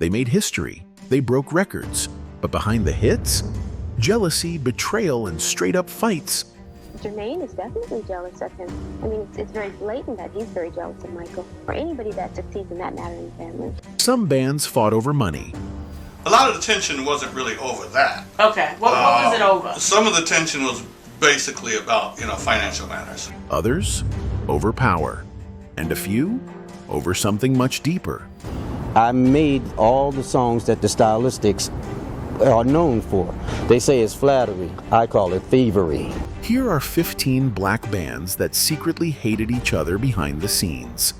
They made history. They broke records. But behind the hits? Jealousy, betrayal, and straight-up fights. Jermaine is definitely jealous of him. I mean, it's very blatant that he's very jealous of Michael, or anybody that succeeds in that matter in the family. Some bands fought over money. A lot of the tension wasn't really over that. Okay, what was it over? Some of the tension was basically about, financial matters. Others over power. And a few over something much deeper. I made all the songs that the Stylistics are known for. They say it's flattery. I call it thievery. Here are 15 black bands that secretly hated each other behind the scenes.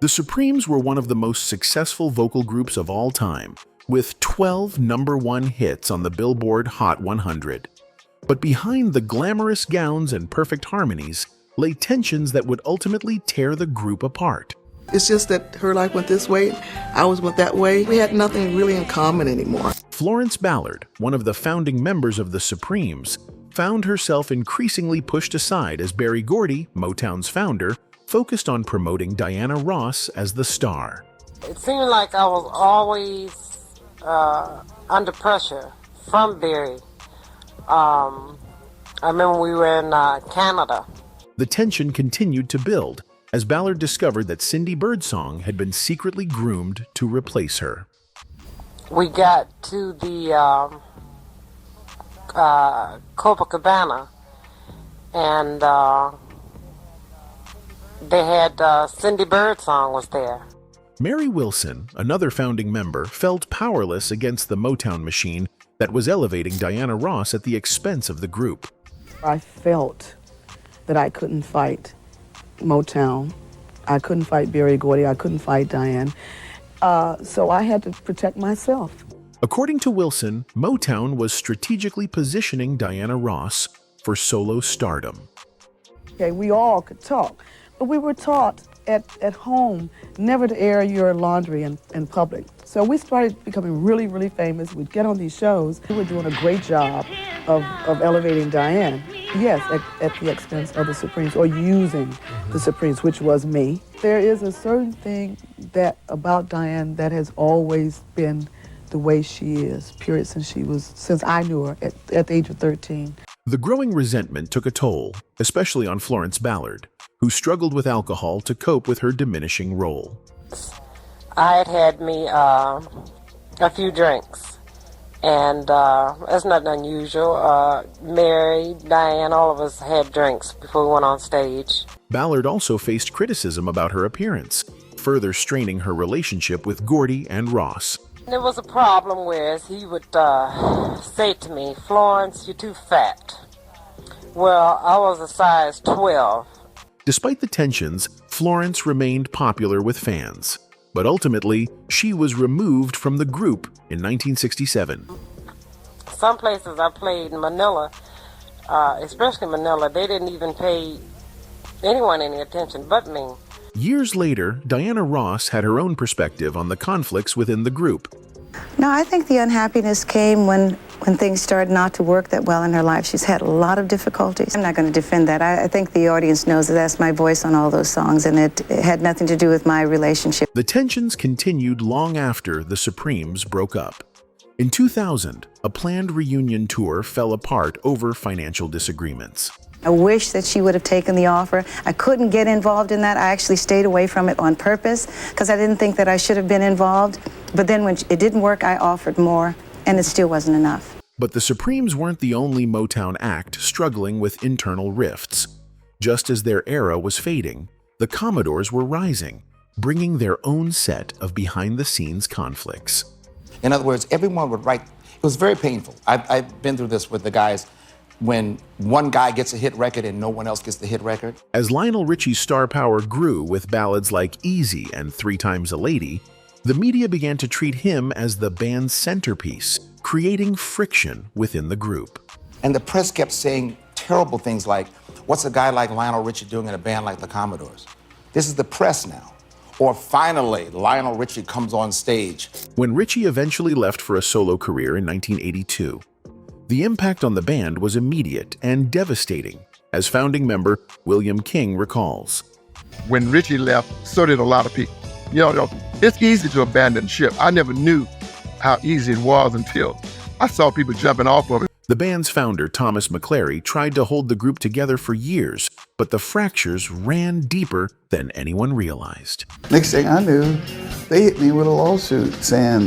The Supremes were one of the most successful vocal groups of all time, with 12 #1 hits on the Billboard Hot 100. But behind the glamorous gowns and perfect harmonies lay tensions that would ultimately tear the group apart. It's just that her life went this way, ours went that way. We had nothing really in common anymore. Florence Ballard, one of the founding members of the Supremes, found herself increasingly pushed aside as Berry Gordy, Motown's founder, focused on promoting Diana Ross as the star. It seemed like I was always under pressure from Berry. I remember we were in Canada. The tension continued to build as Ballard discovered that Cindy Birdsong had been secretly groomed to replace her. We got to the Copacabana, and they had Cindy Birdsong was there. Mary Wilson, another founding member, felt powerless against the Motown machine that was elevating Diana Ross at the expense of the group. I felt that I couldn't fight Motown. I couldn't fight Berry Gordy. I couldn't fight Diane. So I had to protect myself. According to Wilson, Motown was strategically positioning Diana Ross for solo stardom. Okay, we all could talk, but we were taught at home never to air your laundry in public. So we started becoming really, really famous. We'd get on these shows. We were doing a great job of elevating Diane. Yes, at the expense of the Supremes, or using the Supremes, which was me. There is a certain thing that about Diane that has always been the way she is, period, since I knew her at the age of 13. The growing resentment took a toll, especially on Florence Ballard, who struggled with alcohol to cope with her diminishing role. I had me a few drinks, and that's nothing unusual. Mary, Diane, all of us had drinks before we went on stage. Ballard also faced criticism about her appearance, further straining her relationship with Gordy and Ross. There was a problem where he would say to me, "Florence, you're too fat." Well, I was a size 12. Despite the tensions, Florence remained popular with fans. But ultimately, she was removed from the group in 1967. Some places I played in Manila, especially Manila, they didn't even pay anyone any attention but me. Years later, Diana Ross had her own perspective on the conflicts within the group. No, I think the unhappiness came when things started not to work that well in her life. She's had a lot of difficulties. I'm not going to defend that. I think the audience knows that that's my voice on all those songs, and it had nothing to do with my relationship. The tensions continued long after the Supremes broke up. In 2000, a planned reunion tour fell apart over financial disagreements. I wish that she would have taken the offer. I couldn't get involved in that. I actually stayed away from it on purpose because I didn't think that I should have been involved. But then when it didn't work, I offered more, and it still wasn't enough. But the Supremes weren't the only Motown act struggling with internal rifts. Just as their era was fading, the Commodores were rising, bringing their own set of behind-the-scenes conflicts. In other words, everyone would write. It was very painful. I've been through this with the guys. When one guy gets a hit record and no one else gets the hit record. As Lionel Richie's star power grew with ballads like Easy and 3 Times a Lady, the media began to treat him as the band's centerpiece, creating friction within the group. And the press kept saying terrible things like, what's a guy like Lionel Richie doing in a band like the Commodores? This is the press now. Or finally, Lionel Richie comes on stage. When Richie eventually left for a solo career in 1982, the impact on the band was immediate and devastating, as founding member William King recalls. When Richie left, so did a lot of people. You know, it's easy to abandon ship. I never knew how easy it was until I saw people jumping off of it. The band's founder, Thomas McClary, tried to hold the group together for years, but the fractures ran deeper than anyone realized. Next thing I knew, they hit me with a lawsuit saying,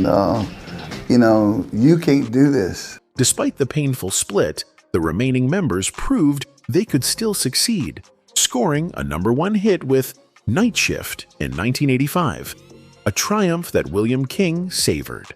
you can't do this. Despite the painful split, the remaining members proved they could still succeed, scoring a #1 hit with Night Shift in 1985, a triumph that William King savored.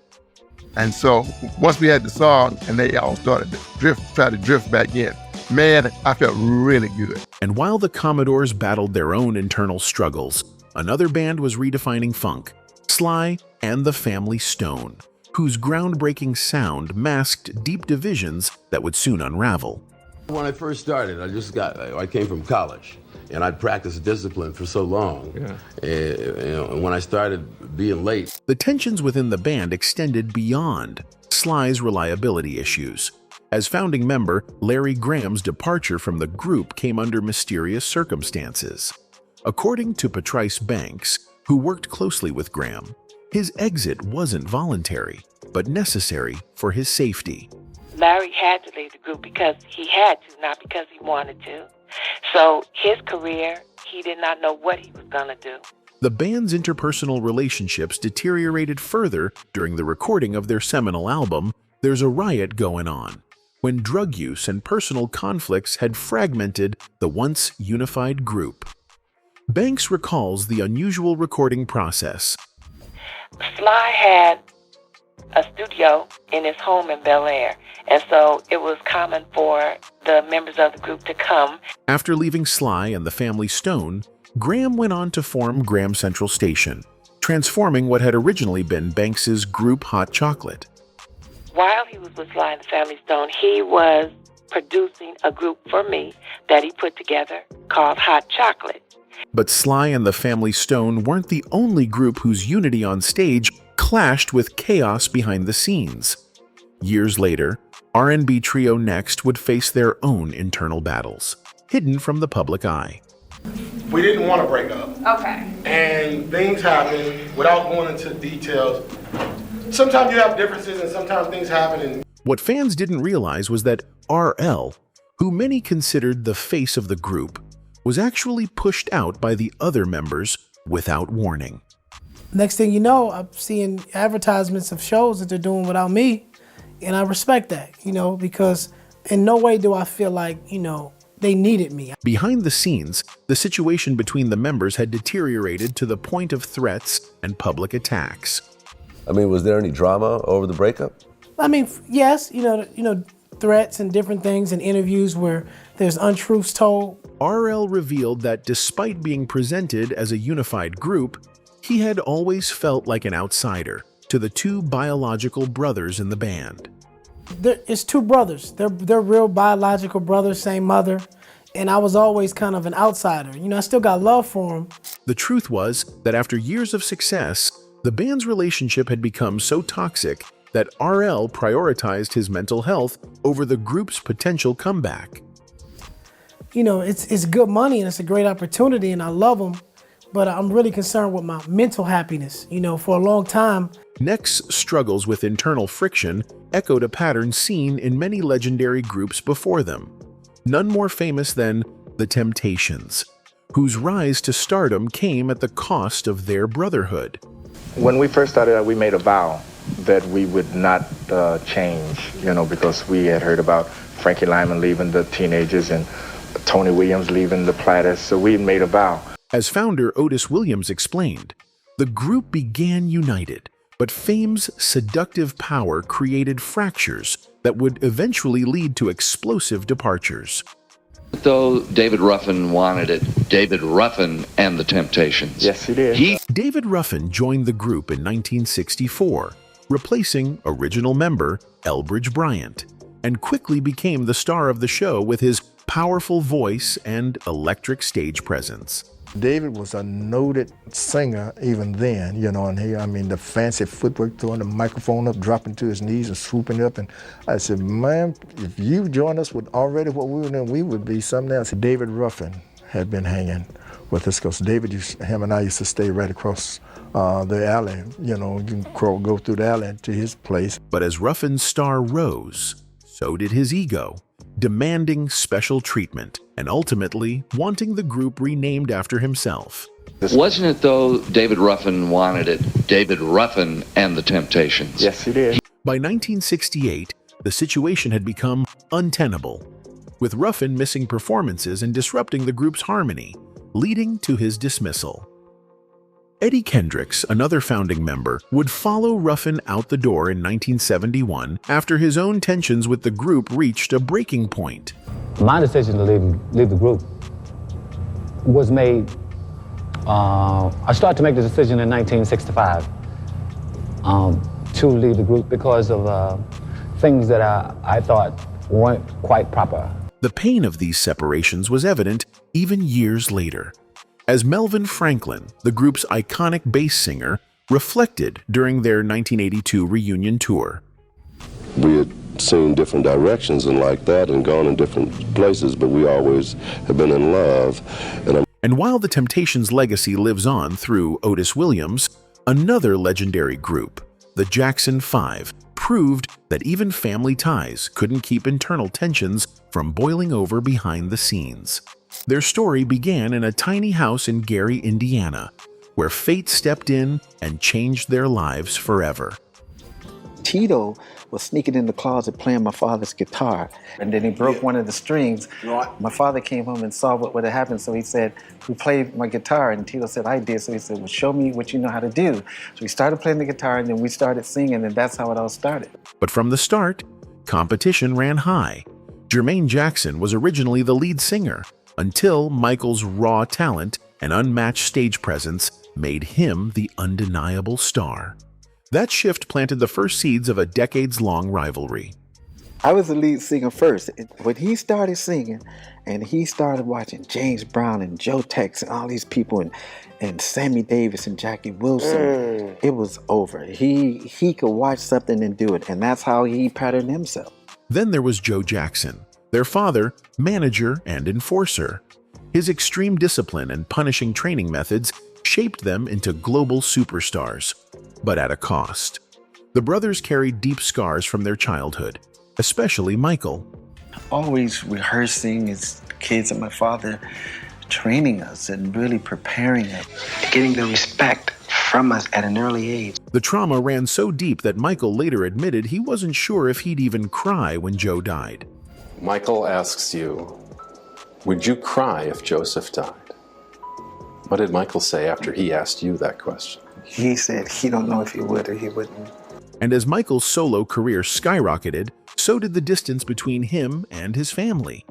And so once we had the song and they all started to try to drift back in, man, I felt really good. And while the Commodores battled their own internal struggles, another band was redefining funk, Sly and the Family Stone, whose groundbreaking sound masked deep divisions that would soon unravel. When I first started, I came from college, and I'd practiced discipline for so long. And when I started being late, the tensions within the band extended beyond Sly's reliability issues, as founding member Larry Graham's departure from the group came under mysterious circumstances. According to Patrice Banks, who worked closely with Graham, his exit wasn't voluntary, but necessary for his safety. Larry had to leave the group because he had to, not because he wanted to. So his career, he did not know what he was going to do. The band's interpersonal relationships deteriorated further during the recording of their seminal album, There's a Riot Going On, when drug use and personal conflicts had fragmented the once unified group. Banks recalls the unusual recording process. Sly had a studio in his home in Bel Air, and so it was common for the members of the group to come. After leaving Sly and the Family Stone, Graham went on to form Graham Central Station, transforming what had originally been Banks's group Hot Chocolate. While he was with Sly and the Family Stone, he was producing a group for me that he put together called Hot Chocolate. But Sly and the Family Stone weren't the only group whose unity on stage clashed with chaos behind the scenes. Years later, R&B trio Next would face their own internal battles, hidden from the public eye. We didn't want to break up. Okay. And things happen without going into details. Sometimes you have differences and sometimes things happen. And what fans didn't realize was that RL, who many considered the face of the group, was actually pushed out by the other members without warning. Next thing you know, I'm seeing advertisements of shows that they're doing without me, and I respect that, because in no way do I feel like, they needed me. Behind the scenes, the situation between the members had deteriorated to the point of threats and public attacks. I mean, was there any drama over the breakup? I mean, yes, threats and different things and interviews where there's untruths told. RL revealed that despite being presented as a unified group, he had always felt like an outsider to the two biological brothers in the band. It's two brothers. They're real biological brothers, same mother, and I was always kind of an outsider. I still got love for them. The truth was that after years of success, the band's relationship had become so toxic that RL prioritized his mental health over the group's potential comeback. It's good money and it's a great opportunity and I love them, but I'm really concerned with my mental happiness. For a long time, Next's struggles with internal friction echoed a pattern seen in many legendary groups before them, none more famous than The Temptations, whose rise to stardom came at the cost of their brotherhood. When we first started out, we made a vow that we would not change, because we had heard about Frankie Lyman leaving the Teenagers and Tony Williams leaving the Platters, so we made a vow. As founder Otis Williams explained, the group began united, but fame's seductive power created fractures that would eventually lead to explosive departures. Though David Ruffin wanted it, David Ruffin and the Temptations. Yes, he did. David Ruffin joined the group in 1964, replacing original member Elbridge Bryant, and quickly became the star of the show with his powerful voice and electric stage presence. David was a noted singer even then, and the fancy footwork, throwing the microphone up, dropping to his knees and swooping up. And I said, man, if you joined us with already what we were doing, we would be something else. David Ruffin had been hanging with us because him and I used to stay right across the alley. You know, you can go through the alley to his place. But as Ruffin's star rose, so did his ego, demanding special treatment and ultimately wanting the group renamed after himself. Wasn't it, though, David Ruffin wanted it? David Ruffin and the Temptations. Yes, he did. By 1968, the situation had become untenable, with Ruffin missing performances and disrupting the group's harmony, leading to his dismissal. Eddie Kendricks, another founding member, would follow Ruffin out the door in 1971 after his own tensions with the group reached a breaking point. My decision to leave the group was made. I started to make the decision in 1965 to leave the group because of things that I thought weren't quite proper. The pain of these separations was evident even years later, as Melvin Franklin, the group's iconic bass singer, reflected during their 1982 reunion tour. We had seen different directions and like that and gone in different places, but we always have been in love. And while the Temptations' legacy lives on through Otis Williams, another legendary group, the Jackson 5, proved that even family ties couldn't keep internal tensions from boiling over behind the scenes. Their story began in a tiny house in Gary, Indiana, where fate stepped in and changed their lives forever. Tito was sneaking in the closet playing my father's guitar, and then he broke one of the strings. Right. My father came home and saw what had happened, so he said, "Who played my guitar?" And Tito said, "I did." So he said, "Well, show me what you know how to do." So we started playing the guitar, and then we started singing, and that's how it all started. But from the start, competition ran high. Jermaine Jackson was originally the lead singer, until Michael's raw talent and unmatched stage presence made him the undeniable star. That shift planted the first seeds of a decades-long rivalry. I was the lead singer first. When he started singing, and he started watching James Brown and Joe Tex and all these people, and Sammy Davis and Jackie Wilson, it was over. He could watch something and do it, and that's how he patterned himself. Then there was Joe Jackson, their father, manager, and enforcer. His extreme discipline and punishing training methods shaped them into global superstars, but at a cost. The brothers carried deep scars from their childhood, especially Michael. Always rehearsing as kids and my father training us and really preparing us, getting the respect from us at an early age. The trauma ran so deep that Michael later admitted he wasn't sure if he'd even cry when Joe died. Michael asks you, would you cry if Joseph died? What did Michael say after he asked you that question? He said he don't know if he would or he wouldn't. And as Michael's solo career skyrocketed, so did the distance between him and his family.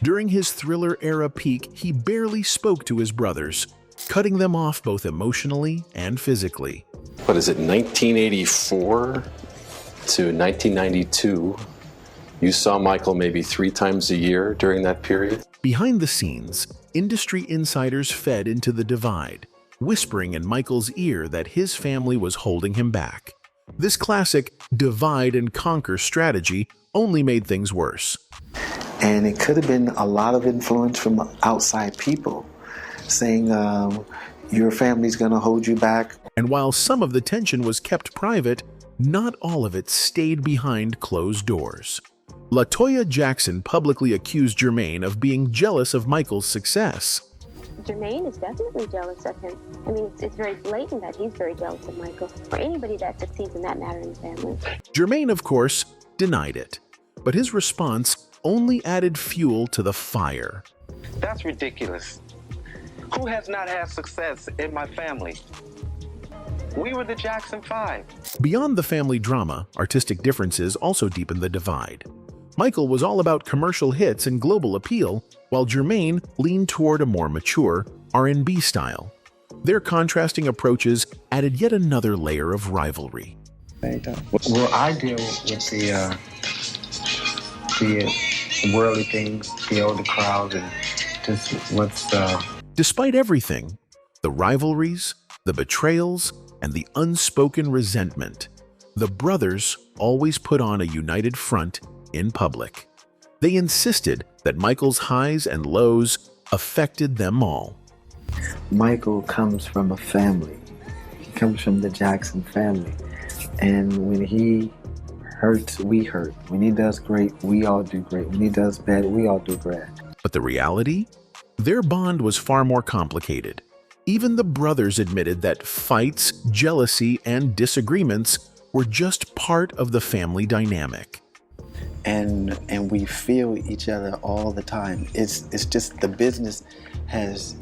During his Thriller-era peak, he barely spoke to his brothers, cutting them off both emotionally and physically. What is it, 1984 to 1992? You saw Michael maybe 3 times a year during that period? Behind the scenes, industry insiders fed into the divide, whispering in Michael's ear that his family was holding him back. This classic divide and conquer strategy only made things worse. And it could have been a lot of influence from outside people saying, your family's gonna hold you back. And while some of the tension was kept private, not all of it stayed behind closed doors. LaToya Jackson publicly accused Jermaine of being jealous of Michael's success. Jermaine is definitely jealous of him. I mean, it's very blatant that he's very jealous of Michael, or anybody that succeeds in that matter in the family. Jermaine, of course, denied it, but his response only added fuel to the fire. That's ridiculous. Who has not had success in my family? We were the Jackson 5. Beyond the family drama, artistic differences also deepened the divide. Michael was all about commercial hits and global appeal, while Jermaine leaned toward a more mature R&B style. Their contrasting approaches added yet another layer of rivalry. Well, I deal with the worldly things, the crowd, and just what's... Despite everything, the rivalries, the betrayals, and the unspoken resentment, the brothers always put on a united front in public. They insisted that Michael's highs and lows affected them all. Michael comes from a family. He comes from the Jackson family. And when he hurts, we hurt. When he does great, we all do great. When he does bad, we all do bad. But the reality? Their bond was far more complicated. Even the brothers admitted that fights, jealousy, and disagreements were just part of the family dynamic. And we feel each other all the time. It's just the business has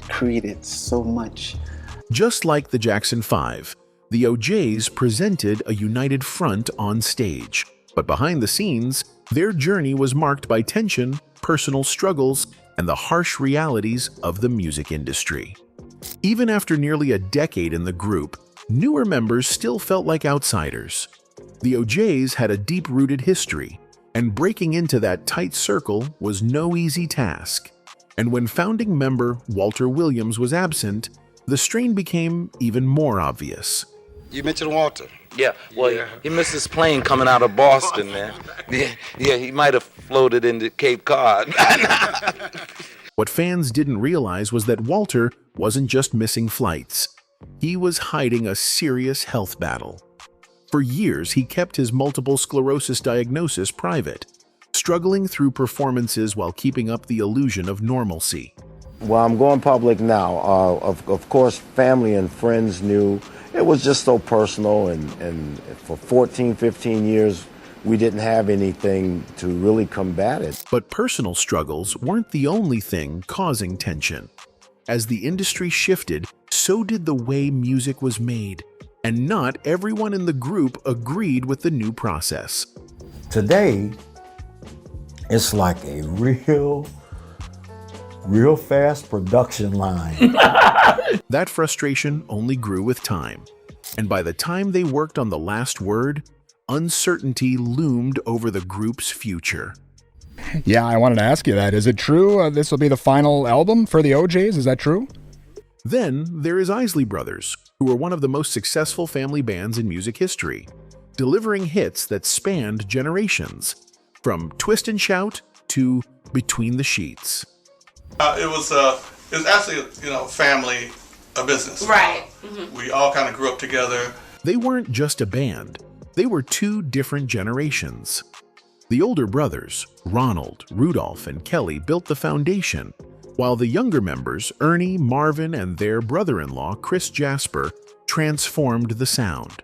created so much. Just like the Jackson 5, the OJs presented a united front on stage. But behind the scenes, their journey was marked by tension, personal struggles, and the harsh realities of the music industry. Even after nearly a decade in the group, newer members still felt like outsiders. The OJs had a deep-rooted history, and breaking into that tight circle was no easy task. And when founding member Walter Williams was absent, the strain became even more obvious. You mentioned Walter. Yeah, well, he missed his plane coming out of Boston, man. Yeah, he might have floated into Cape Cod. What fans didn't realize was that Walter wasn't just missing flights. He was hiding a serious health battle. For years, he kept his multiple sclerosis diagnosis private, struggling through performances while keeping up the illusion of normalcy. Well, I'm going public now. Of course, family and friends knew. It was just so personal, and for 14, 15 years, we didn't have anything to really combat it. But personal struggles weren't the only thing causing tension. As the industry shifted, so did the way music was made, and not everyone in the group agreed with the new process. Today, it's like a real fast production line. That frustration only grew with time, and by the time they worked on the last word, uncertainty loomed over the group's future. Yeah, I wanted to ask you that. Is it true this will be the final album for the OJs? Is that true? Then there is Isley Brothers, who were one of the most successful family bands in music history, delivering hits that spanned generations, from Twist and Shout to Between the Sheets. It was actually, family, a business. Right. We all kind of grew up together. They weren't just a band. They were two different generations. The older brothers, Ronald, Rudolph, and Kelly, built the foundation, while the younger members, Ernie, Marvin, and their brother-in-law, Chris Jasper, transformed the sound.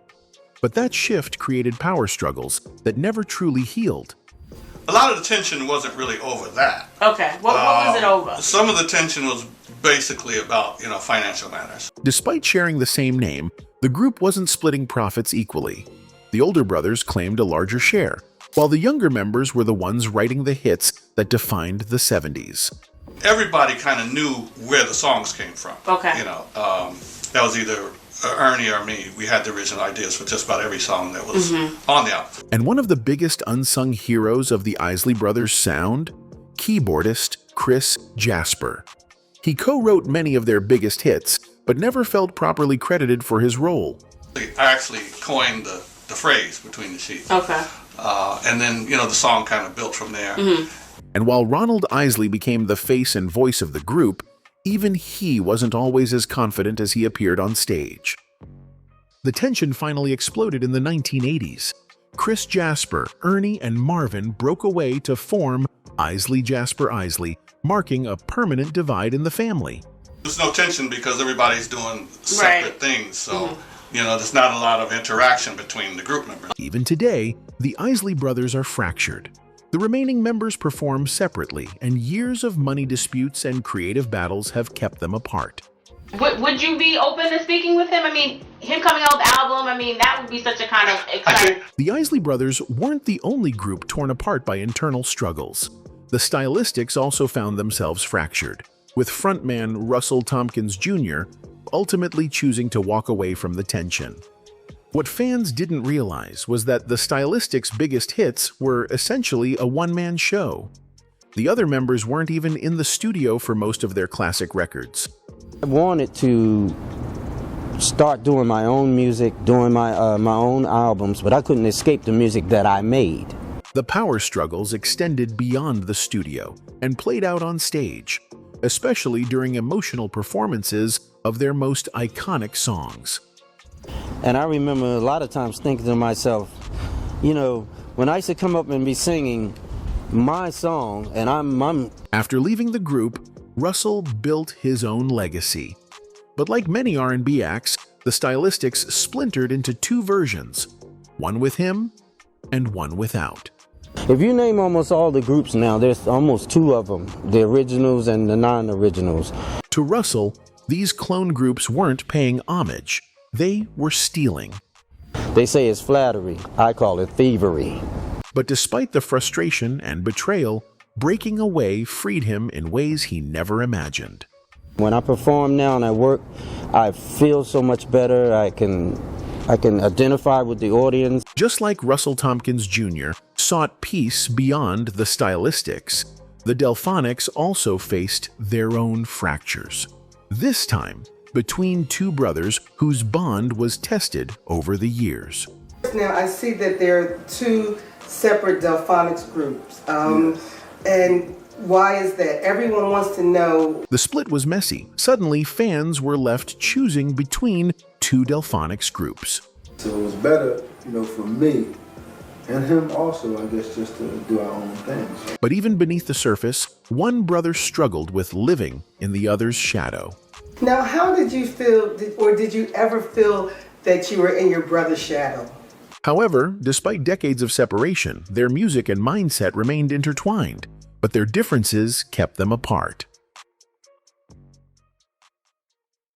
But that shift created power struggles that never truly healed. A lot of the tension wasn't really over that. Okay, what was it over? Some of the tension was basically about, financial matters. Despite sharing the same name, the group wasn't splitting profits equally. The older brothers claimed a larger share, while the younger members were the ones writing the hits that defined the 70s. Everybody kind of knew where the songs came from. Okay. That was either Ernie or me. We had the original ideas for just about every song that was on the album. And one of the biggest unsung heroes of the Isley Brothers' sound? Keyboardist Chris Jasper. He co-wrote many of their biggest hits, but never felt properly credited for his role. I actually coined the phrase Between the Sheets. Okay. And then, the song kind of built from there. And while Ronald Isley became the face and voice of the group, even he wasn't always as confident as he appeared on stage. The tension finally exploded in the 1980s. Chris Jasper, Ernie, and Marvin broke away to form Isley Jasper Isley, marking a permanent divide in the family. There's no tension because everybody's doing separate things, so there's not a lot of interaction between the group members. Even today, the Isley Brothers are fractured. The remaining members perform separately, and years of money disputes and creative battles have kept them apart. Would you be open to speaking with him? I mean, him coming out with the album, that would be such a kind of exciting... The Isley Brothers weren't the only group torn apart by internal struggles. The Stylistics also found themselves fractured, with frontman Russell Tompkins Jr. ultimately choosing to walk away from the tension. What fans didn't realize was that the Stylistics' biggest hits were essentially a one-man show. The other members weren't even in the studio for most of their classic records. I wanted to start doing my own music, doing my own albums, but I couldn't escape the music that I made. The power struggles extended beyond the studio and played out on stage. especially during emotional performances of their most iconic songs. And I remember a lot of times thinking to myself, you know, when I used to come up and be singing my song, and I'm After leaving the group, Russell built his own legacy. But like many R&B acts, the Stylistics splintered into two versions, one with him and one without. If you name almost all the groups now, there's almost two of them, the originals and the non-originals. To Russell, these clone groups weren't paying homage. They were stealing. They say it's flattery. I call it thievery. But despite the frustration and betrayal, breaking away freed him in ways he never imagined. When I perform now and I work, I feel so much better. I can identify with the audience. Just like Russell Tompkins Jr. sought peace beyond the Stylistics, the Delfonics also faced their own fractures. This time, between two brothers whose bond was tested over the years. Now I see that there are two separate Delfonics groups. And why is that? Everyone wants to know. The split was messy. Suddenly, fans were left choosing between two Delfonics groups. So it was better, for me and him also, I guess, just to do our own things. But even beneath the surface, one brother struggled with living in the other's shadow. Now, how did you feel, or did you ever feel that you were in your brother's shadow? However, despite decades of separation, their music and mindset remained intertwined, but their differences kept them apart.